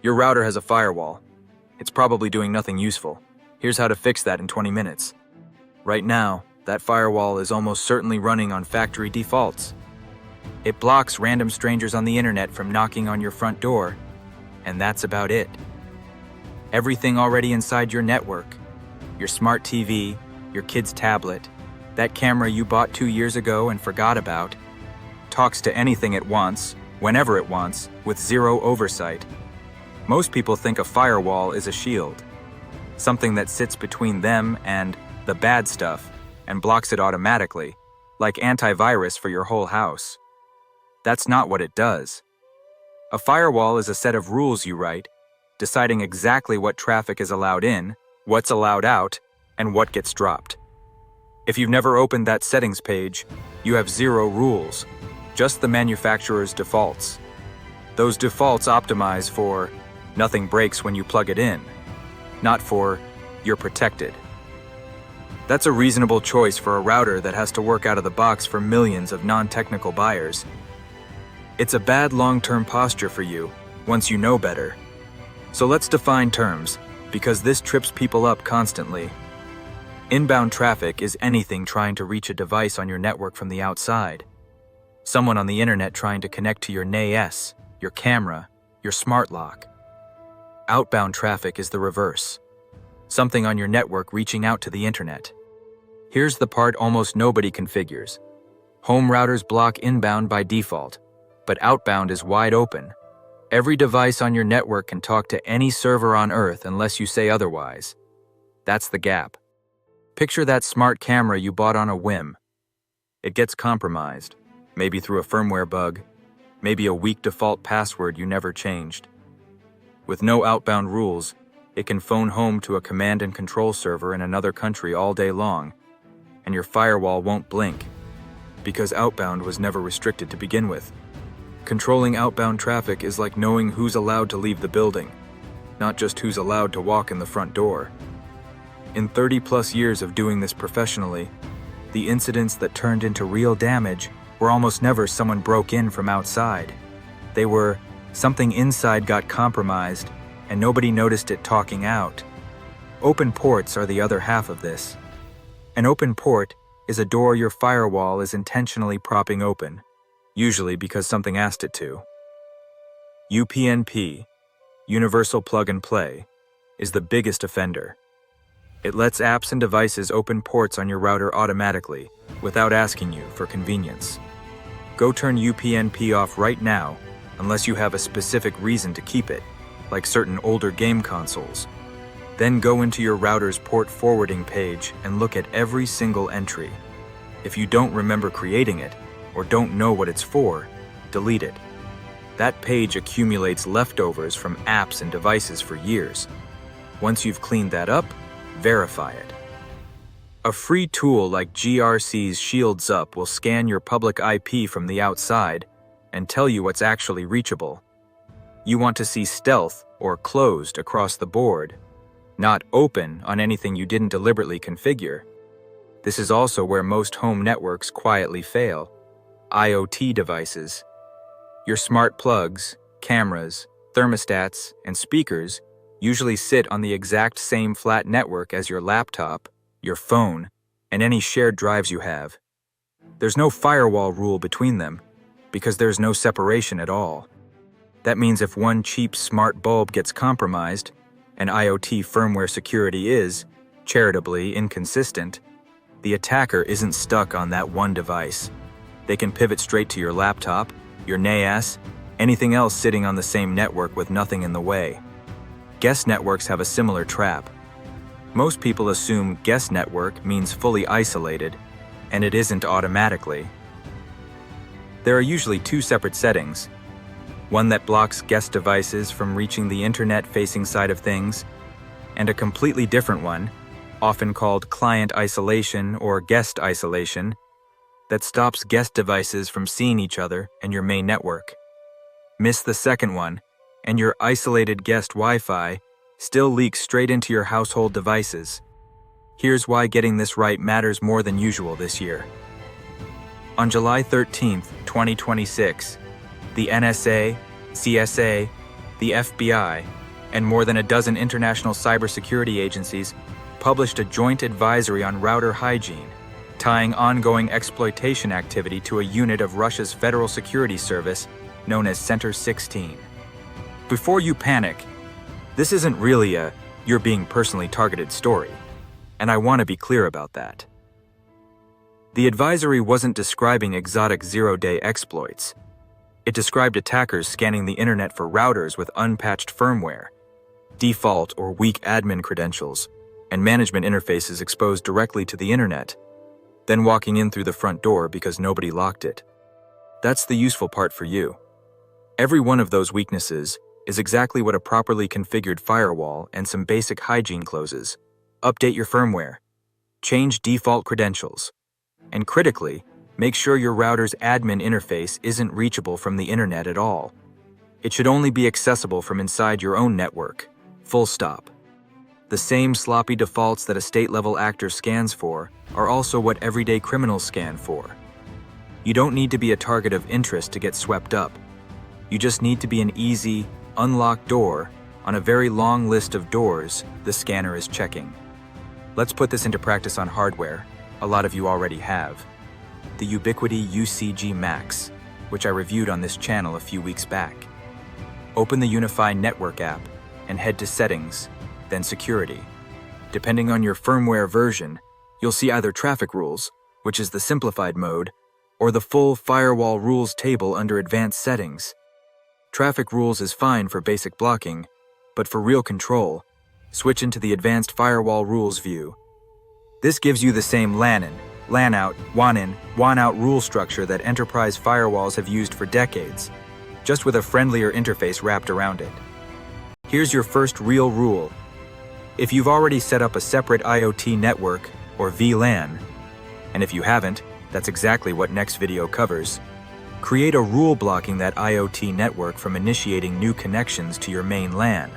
Your router has a firewall. It's probably doing nothing useful. Here's how to fix that in 20 minutes. Right now, that firewall is almost certainly running on factory defaults. It blocks random strangers on the internet from knocking on your front door, and that's about it. Everything already inside your network, your smart TV, your kid's tablet, that camera you bought 2 years ago and forgot about, talks to anything it wants, whenever it wants, with zero oversight. Most people think a firewall is a shield, something that sits between them and the bad stuff and blocks it automatically, like antivirus for your whole house. That's not what it does. A firewall is a set of rules you write, deciding exactly what traffic is allowed in, what's allowed out, and what gets dropped. If you've never opened that settings page, you have zero rules, just the manufacturer's defaults. Those defaults optimize for nothing breaks when you plug it in, not for you're protected. That's a reasonable choice for a router that has to work out of the box for millions of non-technical buyers. It's a bad long-term posture for you once you know better. So let's define terms, because this trips people up constantly. Inbound traffic is anything trying to reach a device on your network from the outside. Someone on the internet trying to connect to your NAS, your camera, your smart lock. Outbound traffic is the reverse. Something on your network reaching out to the internet. Here's the part almost nobody configures. Home routers block inbound by default, but outbound is wide open. Every device on your network can talk to any server on Earth unless you say otherwise. That's the gap. Picture that smart camera you bought on a whim. It gets compromised, maybe through a firmware bug, maybe a weak default password you never changed. With no outbound rules, it can phone home to a command and control server in another country all day long, and your firewall won't blink, because outbound was never restricted to begin with. Controlling outbound traffic is like knowing who's allowed to leave the building, not just who's allowed to walk in the front door. In 30+ years of doing this professionally, the incidents that turned into real damage were almost never someone broke in from outside. They were something inside got compromised and nobody noticed it talking out. Open ports are the other half of this. An open port is a door your firewall is intentionally propping open, usually because something asked it to. UPnP, Universal Plug and Play, is the biggest offender. It lets apps and devices open ports on your router automatically, without asking you for convenience. Go turn UPnP off right now, unless you have a specific reason to keep it, like certain older game consoles. Then go into your router's port forwarding page and look at every single entry. If you don't remember creating it, or don't know what it's for, delete it. That page accumulates leftovers from apps and devices for years. Once you've cleaned that up, verify it. A free tool like GRC's Shields Up will scan your public IP from the outside and tell you what's actually reachable. You want to see stealth or closed across the board, not open on anything you didn't deliberately configure. This is also where most home networks quietly fail. IoT devices. Your smart plugs, cameras, thermostats, and speakers usually sit on the exact same flat network as your laptop, your phone, and any shared drives you have. There's no firewall rule between them, because there's no separation at all. That means if one cheap smart bulb gets compromised, and IoT firmware security is, charitably, inconsistent, the attacker isn't stuck on that one device. They can pivot straight to your laptop, your NAS, anything else sitting on the same network with nothing in the way. Guest networks have a similar trap. Most people assume guest network means fully isolated, and it isn't automatically. There are usually two separate settings. One that blocks guest devices from reaching the internet-facing side of things, and a completely different one, often called client isolation or guest isolation, that stops guest devices from seeing each other and your main network. Miss the second one, and your isolated guest Wi-Fi still leaks straight into your household devices. Here's why getting this right matters more than usual this year. On July 13, 2026, the NSA, CISA, the FBI, and more than a dozen international cybersecurity agencies published a joint advisory on router hygiene, tying ongoing exploitation activity to a unit of Russia's Federal Security Service known as Center 16. Before you panic, this isn't really a "you're being personally targeted" story, and I want to be clear about that. The advisory wasn't describing exotic zero-day exploits. It described attackers scanning the internet for routers with unpatched firmware, default or weak admin credentials, and management interfaces exposed directly to the internet, then walking in through the front door because nobody locked it. That's the useful part for you. Every one of those weaknesses is exactly what a properly configured firewall and some basic hygiene closes. Update your firmware, change default credentials, and critically, make sure your router's admin interface isn't reachable from the internet at all. It should only be accessible from inside your own network. Full stop. The same sloppy defaults that a state-level actor scans for are also what everyday criminals scan for. You don't need to be a target of interest to get swept up. You just need to be an easy, unlocked door on a very long list of doors the scanner is checking. Let's put this into practice on hardware a lot of you already have. The Ubiquiti UCG Max, which I reviewed on this channel a few weeks back. Open the Unify Network app and head to Settings, then Security. Depending on your firmware version, you'll see either Traffic Rules, which is the simplified mode, or the full Firewall Rules table under Advanced Settings. Traffic Rules is fine for basic blocking, but for real control, switch into the Advanced Firewall Rules view. This gives you the same LAN in, LAN out, WAN in, WAN out rule structure that enterprise firewalls have used for decades, just with a friendlier interface wrapped around it. Here's your first real rule. If you've already set up a separate IoT network, or VLAN, and if you haven't, that's exactly what next video covers, create a rule blocking that IoT network from initiating new connections to your main LAN.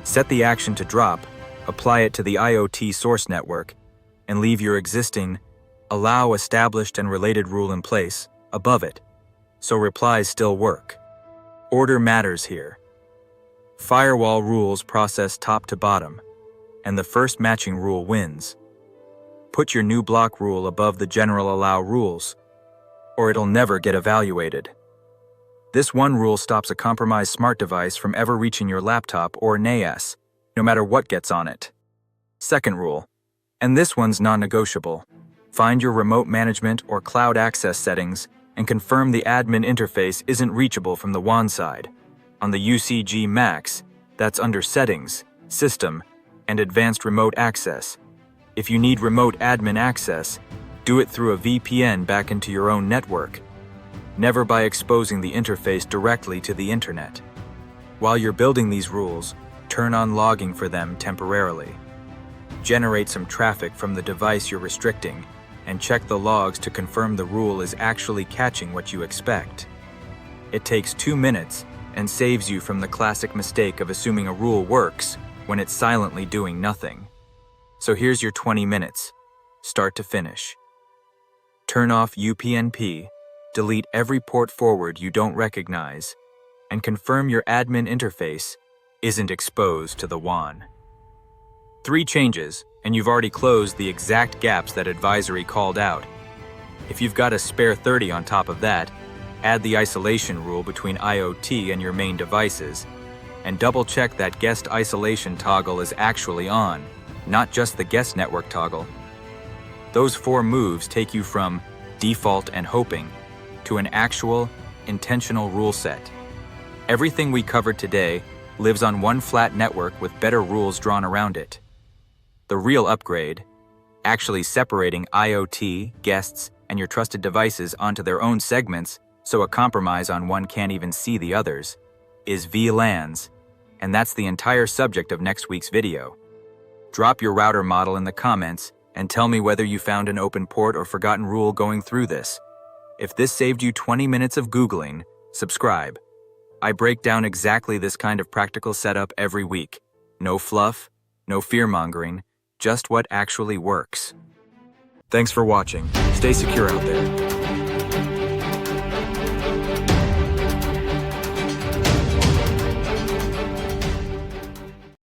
Set the action to drop, apply it to the IoT source network, and leave your existing allow established and related rule in place above it, so replies still work. Order matters here. Firewall rules process top to bottom, and the first matching rule wins. Put your new block rule above the general allow rules, or it'll never get evaluated. This one rule stops a compromised smart device from ever reaching your laptop or NAS, no matter what gets on it. Second rule, and this one's non-negotiable. Find your remote management or cloud access settings and confirm the admin interface isn't reachable from the WAN side. On the UCG Max, that's under Settings, System, and Advanced Remote Access. If you need remote admin access, do it through a VPN back into your own network, never by exposing the interface directly to the internet. While you're building these rules, turn on logging for them temporarily. Generate some traffic from the device you're restricting, and check the logs to confirm the rule is actually catching what you expect. It takes 2 minutes and saves you from the classic mistake of assuming a rule works when it's silently doing nothing. So here's your 20 minutes, start to finish. Turn off UPnP, delete every port forward you don't recognize, and confirm your admin interface isn't exposed to the WAN. 3 changes, and you've already closed the exact gaps that advisory called out. If you've got a spare 30 on top of that, add the isolation rule between IoT and your main devices, and double-check that guest isolation toggle is actually on, not just the guest network toggle. Those 4 moves take you from default and hoping to an actual, intentional rule set. Everything we covered today lives on one flat network with better rules drawn around it. The real upgrade, actually separating IoT, guests, and your trusted devices onto their own segments so a compromise on one can't even see the others, is VLANs, and that's the entire subject of next week's video. Drop your router model in the comments and tell me whether you found an open port or forgotten rule going through this. If this saved you 20 minutes of Googling, subscribe. I break down exactly this kind of practical setup every week. No fluff, no fear-mongering, just what actually works. Thanks for watching. Stay secure out there.